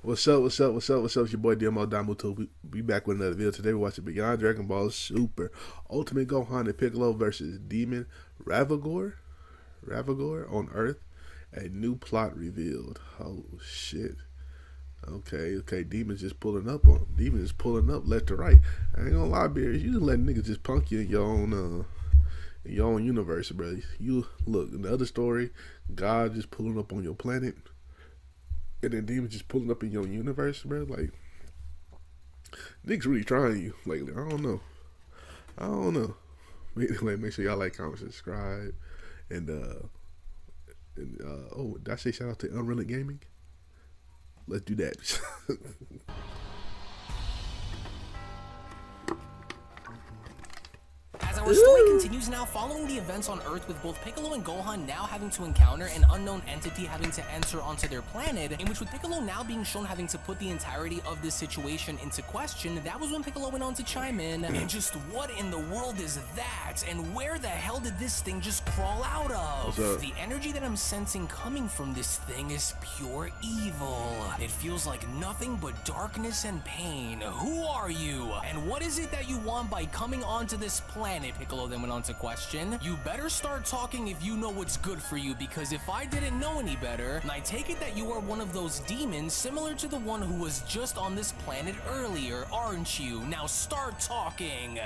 What's up? What's up? What's up? What's up? It's your boy Domuto. We back with another video. Today we're watching Beyond Dragon Ball Super Ultimate Gohan and Piccolo versus Demon Ravagor. Ravagor on Earth. A new plot revealed. Oh shit. Okay. Demon's just pulling up on him. Demon is pulling up left to right. I ain't gonna lie, Bears. You just letting niggas just punk you in your own universe, bro. You look in the other story. God just pulling up on your planet. And then Demon just pulling up in your universe, bro. Like, niggas really trying you. Like, I don't know. Anyway, make sure y'all like, comment, subscribe, and oh, did I say shout out to UnrealEntGaming? Let's do that. As our story continues now, following the events on Earth with both Piccolo and Gohan now having to encounter an unknown entity having to enter onto their planet, in which with Piccolo now being shown having to put the entirety of this situation into question, that was when Piccolo went on to chime in, and just what in the world is that? And where the hell did this thing just crawl out of? The energy that I'm sensing coming from this thing is pure evil. It feels like nothing but darkness and pain. Who are you? And what is it that you want by coming onto this planet? Piccolo then went on to question. You better start talking if you know what's good for you, because if I didn't know any better, and I take it that you are one of those demons similar to the one who was just on this planet earlier, aren't you? Now start talking.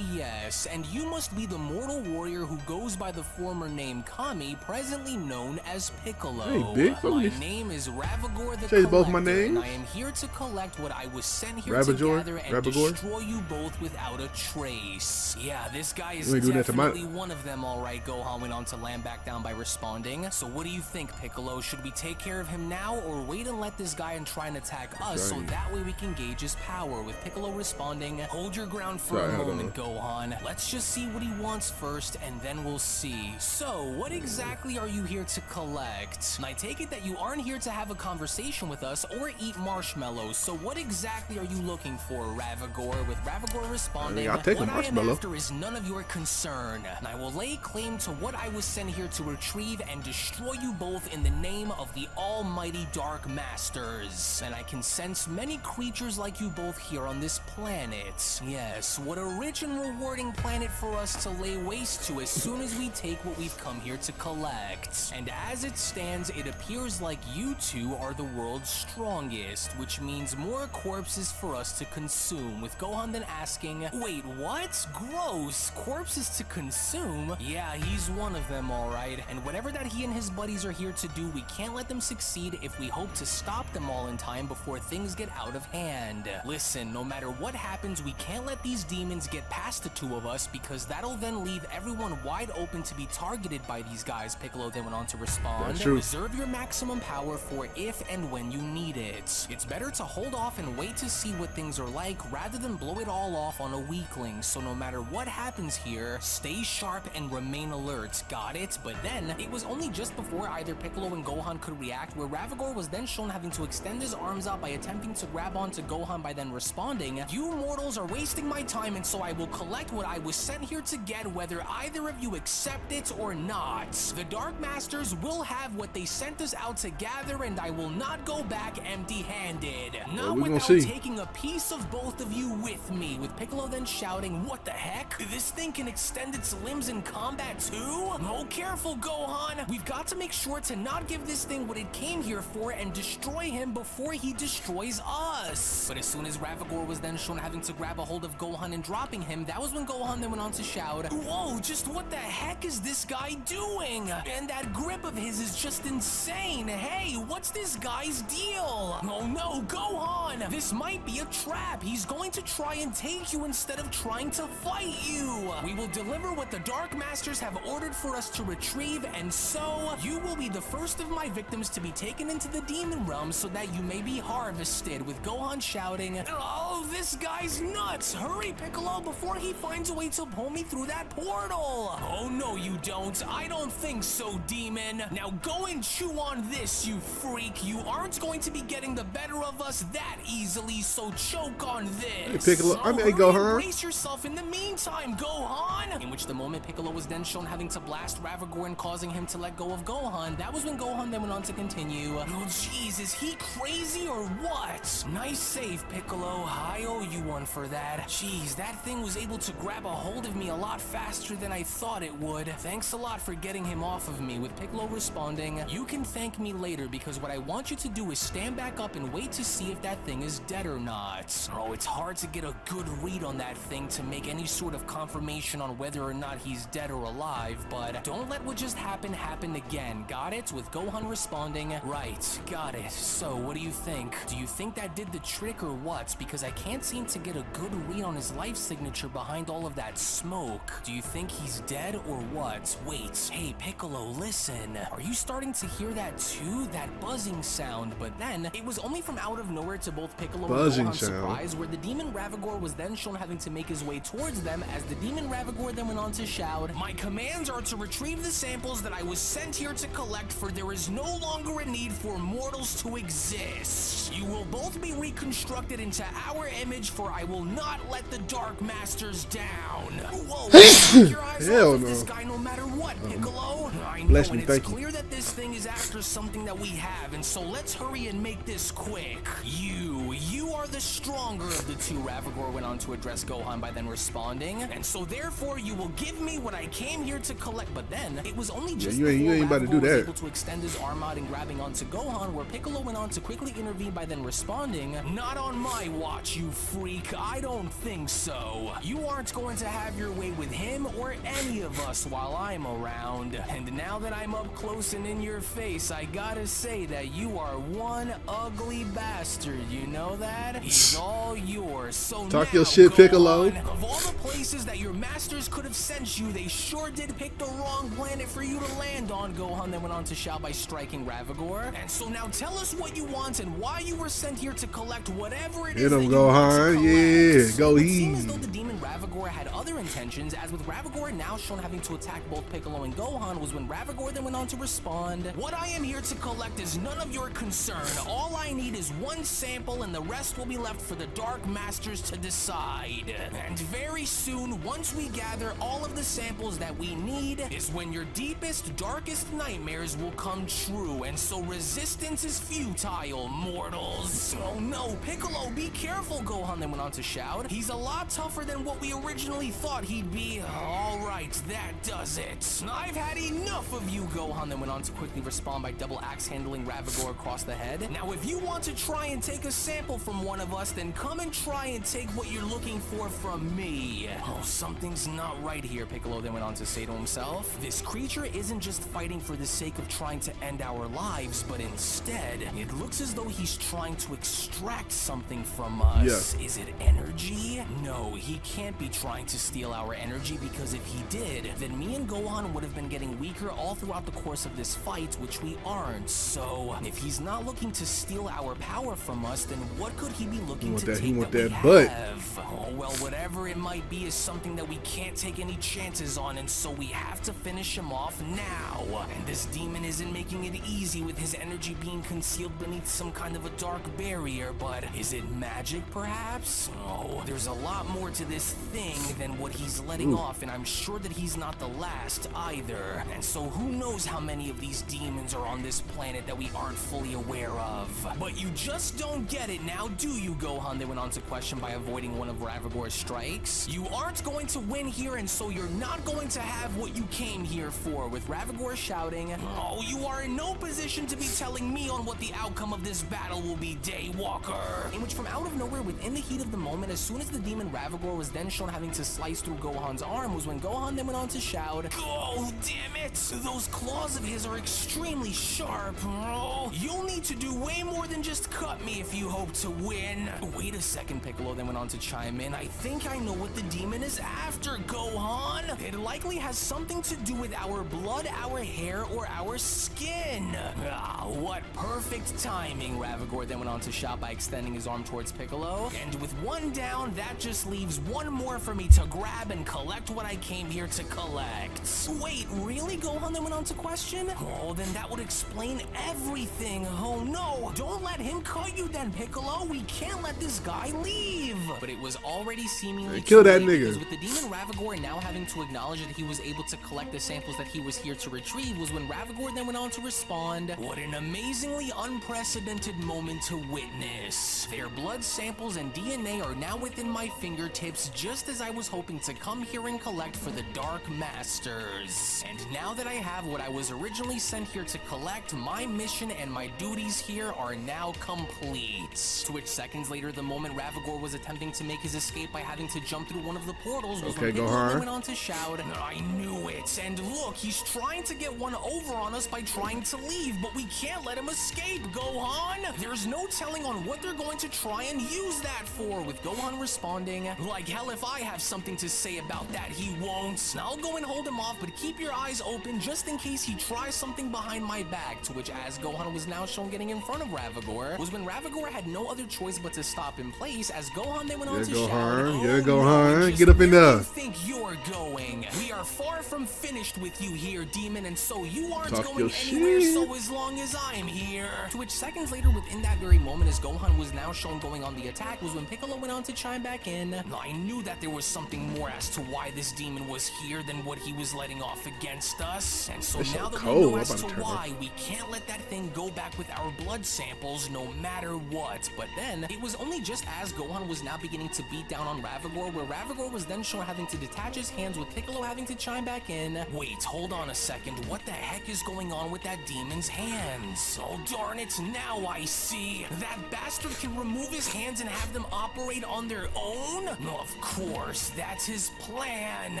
Yes, and you must be the mortal warrior who goes by the former name Kami, presently known as Piccolo. Hey, big my name is Ravagor the Say Collector, both my names? and I am here to collect what I was sent here Ravagor? to gather and Ravagor? destroy you both without a trace. Yeah, this guy is You ain't doing that to my- definitely one of them, alright. Gohan went on to land back down by responding. So what do you think, Piccolo? Should we take care of him now, or wait and let this guy and try and attack us, so that way we can gauge his power? With Piccolo responding, hold your ground for a moment, Gohan. Let's just see what he wants first, and then we'll see. So, what exactly are you here to collect? And I take it that you aren't here to have a conversation with us or eat marshmallows, so what exactly are you looking for, Ravagor? With Ravagor responding, I'll take a what I am marshmallow. after is none of your concern, and I will lay claim to what I was sent here to retrieve and destroy you both in the name of the almighty Dark Masters. And I can sense many creatures like you both here on this planet. Yes, what a rich and rewarding planet for us to lay waste to as soon as we take what we've come here to collect. And as it stands, it appears like you two are the world's strongest, which means more corpses for us to consume, with Gohan then asking, wait, what? Gross, corpses to consume? Yeah, he's one of them, alright. And whatever that he and his buddies are here to do, we can't let them succeed if we hope to stop them all in time before things get out of hand. Listen, no matter what happens, we can't let these demons get past the two of us, because that'll then leave everyone wide open to be targeted by these guys, Piccolo then went on to respond. That's true. Reserve your maximum power for if and when you need it. It's better to hold off and wait to see what things are like, rather than blow it all off on a weakling. So no matter what happens here, stay sharp and remain alert. Got it? But then, it was only just before either Piccolo and Gohan could react, where Ravagor was then shown having to extend his arms out by attempting to grab onto Gohan by then responding, you mortals are wasting my time, and so I will collect what I was sent here to get, whether either of you accept it or not. The Dark Masters will have what they sent us out to gather, and I will not go back empty-handed. Not without taking a piece of both of you with me, with Piccolo then shouting, what the heck? This thing can extend its limbs in combat too? Oh, careful, Gohan! We've got to make sure to not give this thing what it came here for and destroy him before he destroys us. But as soon as Ravagor was then shown having to grab a hold of Gohan and dropping him, that was when Gohan then went on to shout, whoa, just what the heck is this guy doing? And that grip of his is just insane. Hey, what's this guy's deal? Oh no, Gohan! This might be a trap. He's going to try and take you instead of trying to fight you. We will deliver what the Dark Masters have ordered for us to retrieve, and so you will be the first of my victims to be taken into the demon realm so that you may be harvested, with Gohan shouting, oh Whoa, this guy's nuts! Hurry, Piccolo, before he finds a way to pull me through that portal! Oh no, you don't. I don't think so, demon. Now go and chew on this, you freak. You aren't going to be getting the better of us that easily, so choke on this. Hey, Piccolo. I mean, Gohan. Brace yourself in the meantime, Gohan! In which the moment Piccolo was then shown having to blast Ravagor and causing him to let go of Gohan, that was when Gohan then went on to continue. Oh jeez, is he crazy or what? Nice save, Piccolo. I owe you one for that. Jeez, that thing was able to grab a hold of me a lot faster than I thought it would. Thanks a lot for getting him off of me, with Piccolo responding, you can thank me later because what I want you to do is stand back up and wait to see if that thing is dead or not. Oh, it's hard to get a good read on that thing to make any sort of confirmation on whether or not he's dead or alive, but don't let what just happened happen again. Got it? With Gohan responding, right, got it. So, what do you think? Do you think that did the trick or what? Because I can't seem to get a good read on his life signature behind all of that smoke. Do you think he's dead or what? Wait, hey Piccolo, listen. Are you starting to hear that too? That buzzing sound. But then, it was only from out of nowhere to both Piccolo and Gohan's surprise, where the demon Ravagor was then shown having to make his way towards them, as the demon Ravagor then went on to shout, my commands are to retrieve the samples that I was sent here to collect, for there is no longer a need for mortals to exist. You will both be reconstructed into our image, for I will not let the Dark Masters down. Whoa, keep your eyes off of this guy no matter what, Piccolo. I know, and it's clear that this thing is after something that we have, and so let's hurry and make this quick. You are the stronger of the two, Ravagor went on to address Gohan by then responding, and so therefore you will give me what I came here to collect. But then it was only just you ain't about to do that. Was able to extend his arm out and grabbing onto Gohan, where Piccolo went on to quickly intervene by then responding, not on my watch, you freak. I don't think so. You aren't going to have your way with him or any of us while I'm around. And now that I'm up close and in your face, I gotta say that you are one ugly bastard. You know that? He's all yours. So talk now, your shit, Piccolo. Of all the places that your masters could have sent you, they sure did pick the wrong planet for you to land on, Gohan then went on to shout by striking Ravagor. And so now tell us what you want and why you were sent here to collect whatever it is that you Gohan. Yeah, go easy. It easy. seems as though the demon Ravagor had other intentions, as with Ravagor now shown having to attack both Piccolo and Gohan was when Ravagor then went on to respond, what I am here to collect is none of your concern. All I need is one sample and the rest will be left for the Dark Masters to decide. And very soon, once we gather all of the samples that we need, is when your deepest, darkest nightmares will come true, and so resistance is futile, mortals. Oh no, Piccolo, be careful, Gohan then went on to shout. He's a lot tougher than what we originally thought he'd be. Alright, that does it. I've had enough of you, Gohan then went on to quickly respond by double axe handling Ravagor across the head. Now if you want to try and take a sample from one of us, then come and try and take what you're looking for from me. Oh, something's not right here, Piccolo then went on to say to himself. This creature isn't just fighting for the sake of trying to end our lives, but instead, it looks as though he's trying to extract something from us. Yeah. Is it energy? No, he can't be trying to steal our energy, because if he did, then me and Gohan would have been getting weaker all throughout the course of this fight, which we aren't. So, if he's not looking to steal our power from us, then what could he be looking to take that we have? Oh, well, whatever it might be is something that we can't take any chances on, and so we have to finish him off now. And this demon isn't making it easy with his energy being concealed beneath some kind of a dark barrier, but is it magic perhaps? Oh, there's a lot more to this thing than what he's letting off, and I'm sure that he's not the last either. And so who knows how many of these demons are on this planet that we aren't fully aware of. But you just don't get it now, do you, Gohan? They went on to question by avoiding one of Ravagor's strikes. You aren't going to win here, and so you're not going to have what you came here for, with Ravagor shouting, oh, you are in no position to be telling me on what the outcome of this battle will be, Daywalker. In which from out of nowhere, within the heat of the moment, as soon as the demon Ravagor was then shown having to slice through Gohan's arm, was when Gohan then went on to shout, oh, damn it, those claws of his are extremely sharp. Oh, you'll need to do way more than just cut me if you hope to win. Wait a second, Piccolo then went on to chime in. I think I know what the demon is after, Gohan. It likely has something to do with our blood, our hair, or our skin. Ah, what perfect timing, Ravagor Ravagor then went on to shout by extending his arm towards Piccolo. And with one down, that just leaves one more for me to grab and collect what I came here to collect. Wait, really? Gohan then went on to question? Oh, then that would explain everything. Oh no, don't let him cut you then, Piccolo. We can't let this guy leave. But it was already seemingly kill too that late, nigga. because with the demon Ravagor now having to acknowledge that he was able to collect the samples that he was here to retrieve was when Ravagor then went on to respond. What an amazingly unprecedented moment to witness. Their blood samples and DNA are now within my fingertips, just as I was hoping to come here and collect for the Dark Masters. And now that I have what I was originally sent here to collect, my mission and my duties here are now complete. To which seconds later, the moment Ravagor was attempting to make his escape by having to jump through one of the portals was when Piccolo Gohan went on to shout, I knew it, and look, he's trying to get one over on us by trying to leave, but we can't let him escape, Gohan! There's no telling on what they're going to try and use that for, with Gohan responding, like hell if I have something to say about that, he won't. I'll go and hold him off, but keep your eyes open just in case he tries something behind my back, to which as Gohan was now shown getting in front of Ravagor, was when Ravagor had no other choice but to stop in place, as Gohan then went on to shout, Gohan, get up in there. Think you're going? We are far from finished with you here, demon, and so you aren't going anywhere. So as long as I'm here. To which seconds later, within that very moment, as Gohan was now shown going on the attack, was when Piccolo went on to chime back in. I knew that there was something more as to why this demon was here than what he was letting off against us, and so now that we know as to why, we can't let that thing go back with our blood samples, no matter what. But then it was only just as Gohan was now beginning to beat down on Ravagor, where Ravagor was then shown having to detach his hands, with Piccolo having to chime back in. Wait, hold on a second. What the heck is going on with that demon's hands? Oh darn it, now I see. That bastard can remove his hands and have them operate on their own? Of course, that's his plan.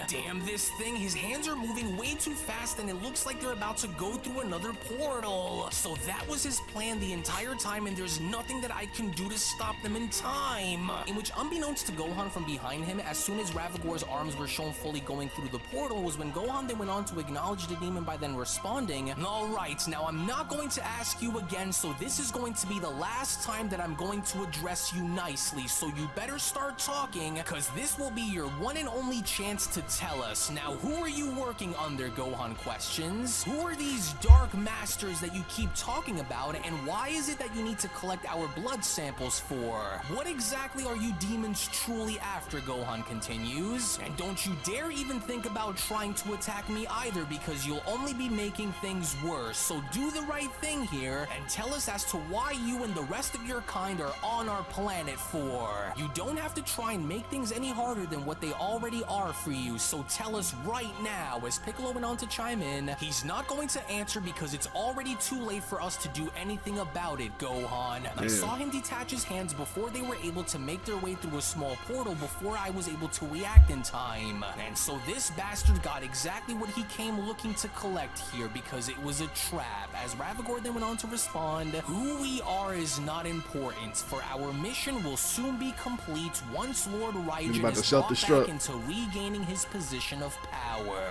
Damn this thing, his hands are moving way too fast and it looks like they're about to go through another portal. So that was his plan the entire time, and there's nothing that I can do to stop them in time. In which, unbeknownst to Gohan from behind him, as soon as Ravagor's arms were shown fully going through the portal, was when Gohan then went on to acknowledge the demon by then responding, alright, now I'm not going to ask you again, so this is going to be the last time that I'm going to address you nicely, so you better start talking, cause this will be your one and only chance to tell us. Now, who are you working under, Gohan questions? Who are these Dark Masters that you keep talking about, and why is it that you need to collect our blood samples for? What exactly are you demons truly after, Gohan continues? And don't you dare even think about trying to attack me either, because you'll only be making things worse. So do the right thing here and tell us as to why you and the rest of your kind are on our planet for. You don't have to try and make things any harder than what they already are for you, so tell us right now. As Piccolo went on to chime in, he's not going to answer because it's already too late for us to do anything about it, Gohan. I saw him detach his hands before they were able to make their way through a small portal before I was able to react in time. And so this bastard got exactly what he came looking to collect here, because it was a trap. As Ravagor then went on to respond, who we are is not important, for our mission will soon be complete once Lord Raijin is brought back into regaining his position of power.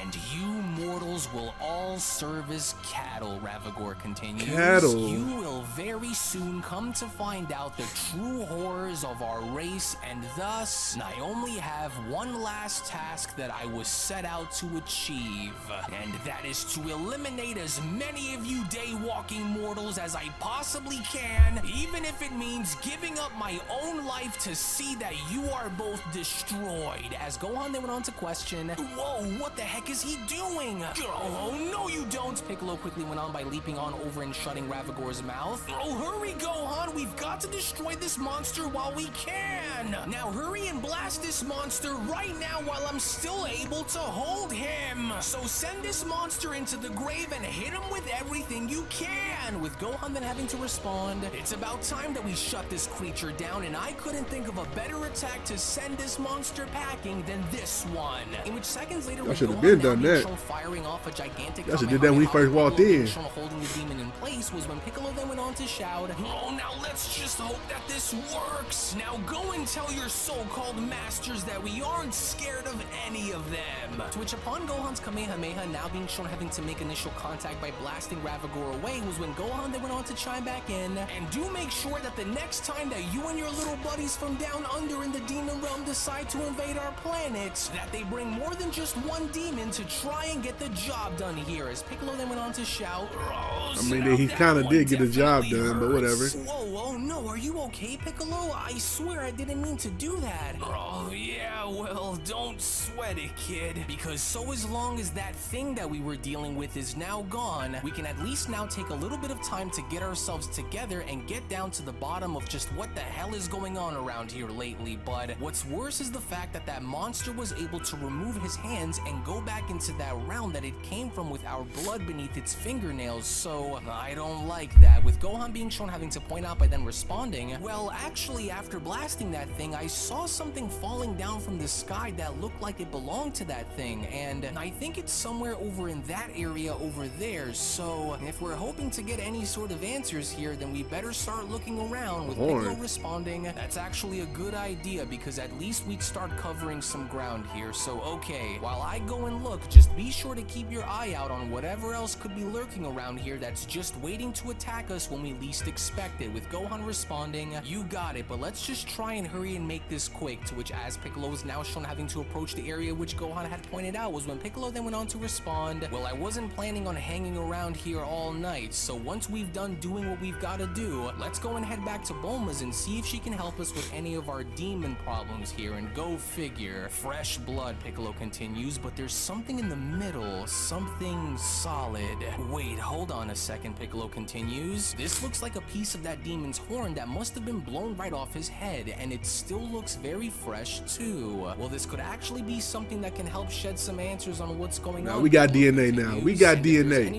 And you mortals will all serve as cattle, Ravagor continues. Cattle. You will very soon come to find out the true horrors of our race, and thus, I only have one last task that I was set out to achieve, and that is to eliminate as many of you day-walking mortals as I possibly can, even if it means giving up my own life to see that you are both destroyed. As Gohan then went on to question, whoa, what the heck is he doing? Oh, no you don't! Piccolo quickly went on by leaping on over and shutting Ravagor's mouth. Oh, hurry Gohan, we've got to destroy this monster while we can! Now hurry and blast this monster right now while I'm still able to hold him! So send this monster into the grave and hit him with everything you can! With Gohan then having to respond, it's about time that we shut this creature down, and I couldn't think of a better attack to send this monster packing than this one. In which seconds later, I should have been done that. Firing off a gigantic I should did that when we first walked in. holding the demon in place was when Piccolo then went on to shout, oh, now let's just hope that this works. Now go and tell your so-called masters that we aren't scared of any of them. To which upon Gohan's Kamehameha now being shown having to make initial contact by blasting Ravagor away was when Gohan then went on to chime back in. And do make sure that the next time that you and your little buddies from down under in the demon realm decide to invade our planet, that they bring more than just one demon to try and get the job done here. As Piccolo then went on to shout, I mean, he kind of did get the job done, but whatever. Whoa, no, are you okay, Piccolo? I swear I didn't mean to do that. Oh, yeah, well, don't sweat it, kid. Because so as long as that thing that we were dealing with is now gone, we can at least now take a little bit of time to get ourselves together and get down to the bottom of just what the hell is going on around here lately. But what's worse is the fact that that monster was able to remove his hands and go back into that realm that it came from with our blood beneath its fingernails. So I don't like that. With Gohan being shown having to point out by then responding, well, actually after blasting that thing, I saw something falling down from the sky that looked like it belonged to that thing, and I think it's somewhere over in that area over there. So if we're hoping to get any sort of answers here, then we better start looking around. With Piccolo responding, that's actually a good idea, because at least we'd start covering some ground here. So okay, while I go and look, just be sure to keep your eye out on whatever else could be lurking around here that's just waiting to attack us when we least expect it. With Gohan responding, you got it, but let's just try and hurry and make this quick. To which, as Piccolo is now shown having to approach the area which Gohan had pointed out, was when Piccolo then went on to respond, well, I wasn't planning on hanging around here all night, so once we've done doing what we've got to do, let's go and head back to Bulma's and see if she can help us with any of our demon problems here. And go figure, fresh blood, Piccolo continues, but there's something in the middle, something solid. Wait, hold on a second, Piccolo continues. This looks like a piece of that demon's horn that must have been blown right off his head, and it still looks very fresh too. Well, this could actually be something that can help shed some answers on what's going on. We got DNA now. We got DNA.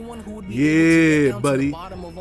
Yeah, buddy.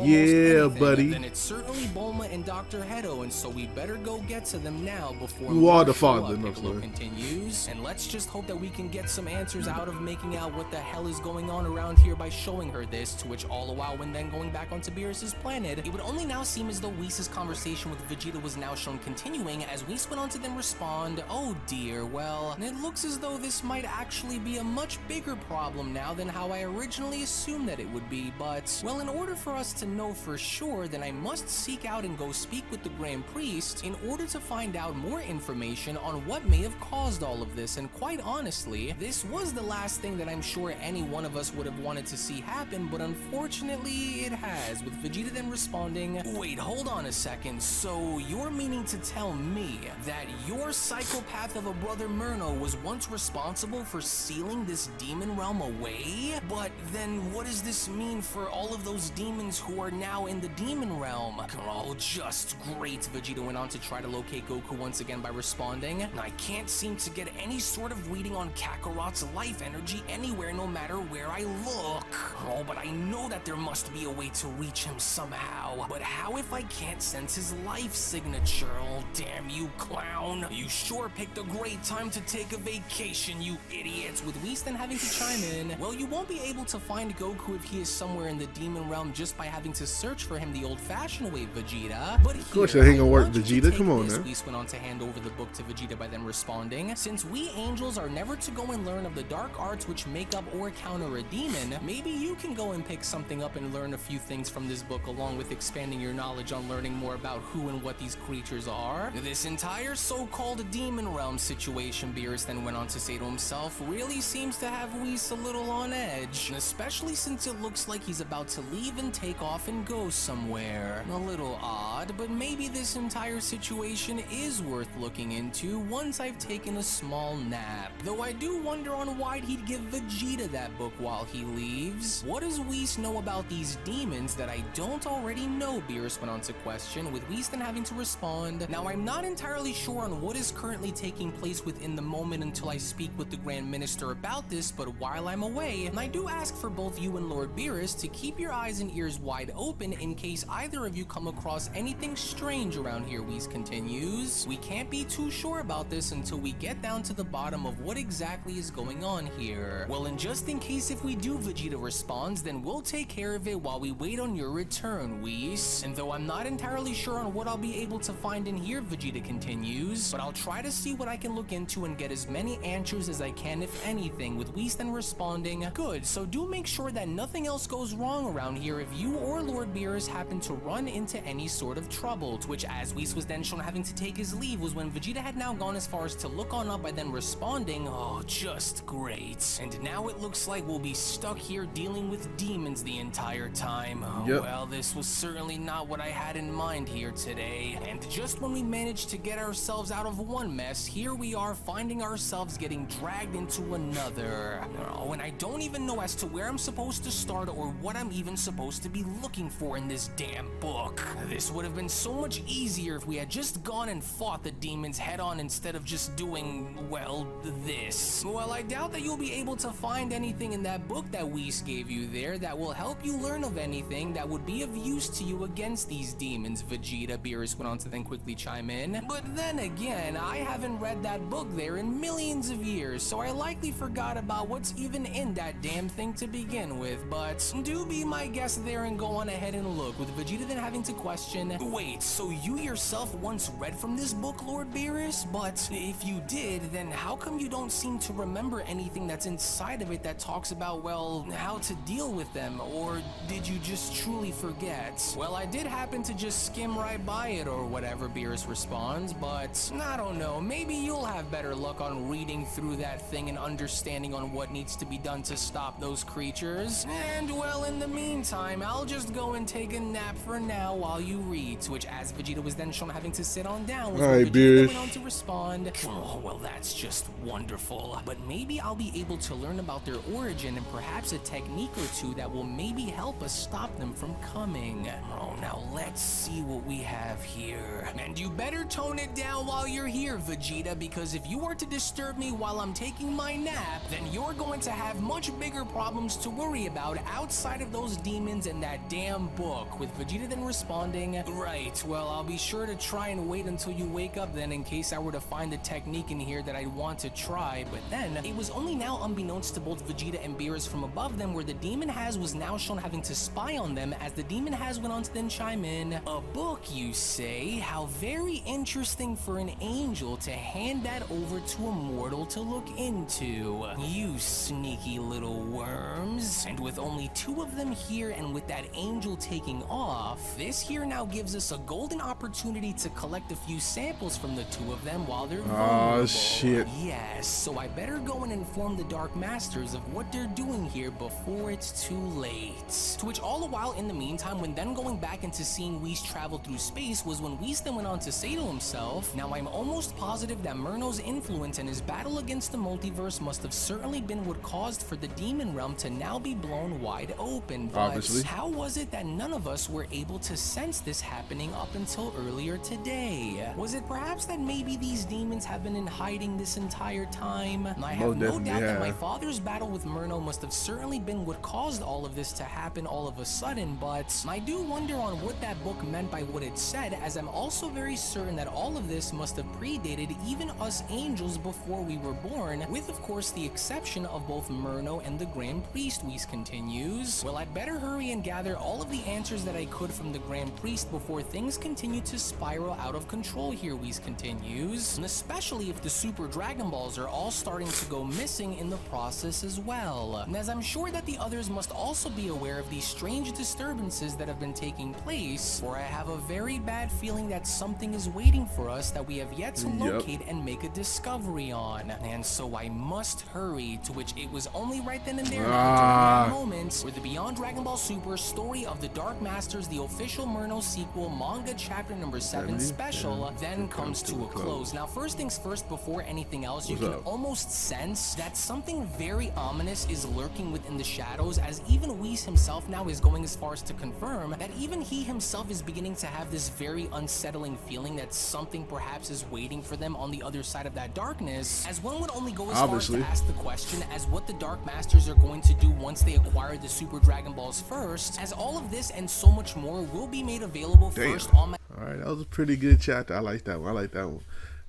Yeah, buddy. Then it's certainly Bulma and Dr. Hedo, and so we better go get to them now before you are the father. Piccolo continues, and let's just hope that we can get some answers out of making out what the hell is going on around here by showing her this. To which, all the while, when then going back onto Beerus's planet, it would only now seem as though Whis' conversation with Vegeta was now shown continuing, as Whis went on to then respond, oh dear, well, it looks as though this might actually be a much bigger problem now than how I originally assumed that it would be. But, well, in order for us to know for sure, then I must seek out and go speak with the Grand Priest in order to find out more information on what may have caused all of this. And quite honestly, this was the last thing that I'm sure any one of us would have wanted to see happen, but unfortunately it has. With Vegeta then responding, wait, hold on a second, so you're meaning to tell me that your psychopath of a brother Murno was once responsible for sealing this demon realm away? But then what does this mean for all of those demons who are now in the demon realm? Oh, just great. Vegeta went on to try to locate Goku once again by responding, I can't seem to get any sort of reading on Kakarot's life energy anywhere, no matter where I look. Oh, but I know that there must be a way to reach him somehow. But how if I can't sense his life signature? Oh, damn you, clown. You sure picked a great time to take a vacation, you idiots. With Whis then having to chime in, well, you won't be able to find Goku if he is somewhere in the demon realm just by having to search for him the old-fashioned way, Vegeta. But of course that ain't gonna work, Vegeta. Come on, man. Whis went on to hand over the book to Vegeta by then responding, since we angels are never to go and learn of the dark arts which make up or counter a demon, maybe you can go and pick something up and learn a few things from this book, along with expanding your knowledge on learning more about who and what these creatures are. This entire so-called demon realm situation, Beerus then went on to say to himself, really seems to have Whis a little on edge, especially since it looks like he's about to leave and take off and go somewhere. A little odd, but maybe this entire situation is worth looking into once I've taken a small nap. Though I do wonder on why he'd give Vegeta that book while he leaves. What does Whis know about these demons that I don't already know? Beerus went on to question, with Whis then having to respond, now I'm not entirely sure on what is currently taking place within the moment until I speak with the Grand Minister about this, but while I'm away, I do ask for both you and Lord Beerus to keep your eyes and ears wide open in case either of you come across anything strange around here, Whis continues. We can't be too sure about this until we get down to the bottom of what exactly is going on here. Well, and just in case if we do, Vegeta responds, then we'll take care of it while we wait on your return, Whis. And though I'm not entirely entirely sure on what I'll be able to find in here, Vegeta continues, but I'll try to see what I can look into and get as many answers as I can, if anything, with Whis then responding, good, so do make sure that nothing else goes wrong around here if you or Lord Beerus happen to run into any sort of trouble, to which as Whis was then shown having to take his leave was when Vegeta had now gone as far as to look on up by then responding, oh, just great. And now it looks like we'll be stuck here dealing with demons the entire time. Yep. Well, this was certainly not what I had in mind here today. And just when we managed to get ourselves out of one mess, here we are finding ourselves getting dragged into another. Oh, and I don't even know as to where I'm supposed to start or what I'm even supposed to be looking for in this damn book. This would have been so much easier if we had just gone and fought the demons head on instead of just doing, well, this. Well, I doubt that you'll be able to find anything in that book that Whis gave you there that will help you learn of anything that would be of use to you against these demons, Vegeta, Beerus went on to then quickly chime in. But then again, I haven't read that book there in millions of years, so I likely forgot about what's even in that damn thing to begin with, but do be my guest there and go on ahead and look, with Vegeta then having to question, wait, so you yourself once read from this book, Lord Beerus? But if you did, then how come you don't seem to remember anything that's inside of it that talks about, well, how to deal with them, or did you just truly forget? Well, I did happen to just skim right by it or whatever, Beerus responds, but I don't know, maybe you'll have better luck on reading through that thing and understanding on what needs to be done to stop those creatures. And well, in the meantime, I'll just go and take a nap for now while you read, to which as Vegeta was then shown having to sit on down, was when Vegeta went on to respond, oh, well, that's just wonderful, but maybe I'll be able to learn about their origin and perhaps a technique or two that will maybe help us stop them from coming. Oh, now let's see what we have here. And you better tone it down while you're here, Vegeta, because if you are to disturb me while I'm taking my nap, then you're going to have much bigger problems to worry about outside of those demons in that damn book, with Vegeta then responding, right, well, I'll be sure to try and wait until you wake up then in case I were to find a technique in here that I'd want to try. But then, it was only now unbeknownst to both Vegeta and Beerus from above them where the Demon Has was now shown having to spy on them, as the Demon Has went on to then chime in, a book, you say? How very interesting for an angel to hand that over to a mortal to look into. You sneaky little worms. And with only two of them here and with that angel taking off, this here now gives us a golden opportunity to collect a few samples from the two of them while they're vulnerable. Oh, shit. Yes, so I better go and inform the Dark Masters of what they're doing here before it's too late. To which all the while in the meantime, when then going back into seeing Whis travel through space was when Whis then went on to say to himself, now I'm almost positive that Murno's influence and his battle against the multiverse must have certainly been what caused for the demon realm to now be blown wide open. But obviously, how was it that none of us were able to sense this happening up until earlier today? Was it perhaps that maybe these demons have been in hiding this entire time? I have no doubt that my father's battle with Murno must have certainly been what caused all of this to happen all of a sudden, but I do wonder on what that book meant by what it said, as I'm also very certain that all of this must have predated even us angels before we were born, with of course the exception of both Murno and the Grand Priest, Whis continues. Well, I'd better hurry and gather all of the answers that I could from the Grand Priest before things continue to spiral out of control here, Whis continues, and especially if the Super Dragon Balls are all starting to go missing in the process as well. And as I'm sure that the others must also be aware of these strange disturbances that have been taking place, for I have a very bad feeling that something is waiting for us that we have yet to locate and make a discovery on. And so I must hurry, to which it was only right then and there during that moment where the Beyond Dragon Ball Super Story of the Dark Masters, the official Murno sequel manga chapter number 7 special, then comes to a close. Now, first things first, before anything else, you can almost sense that something very ominous is lurking within the shadows, as even Whis himself now is going as far as to confirm that even he himself is beginning to have this very unsettling feeling that something perhaps is waiting for them on the other side of that darkness, as one would only go as far as to ask the question as what the Dark Masters are going to do once they acquire the Super Dragon Balls first, as all of this and so much more will be made available first on my... Alright, that was a pretty good chapter. I like that one. I like that one.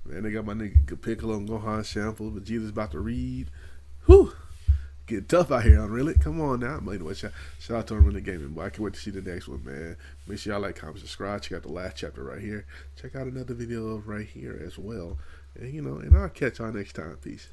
Man, they got my nigga Piccolo and Gohan sample. Vegeta's about to read. Whew. getting tough out here on Really. Come on now. But anyway, shout out to UnrealEntGaming, boy. I can't wait to see the next one, man. Make sure y'all like, comment, subscribe. Check out the last chapter right here. Check out another video right here as well. And, and I'll catch y'all next time. Peace.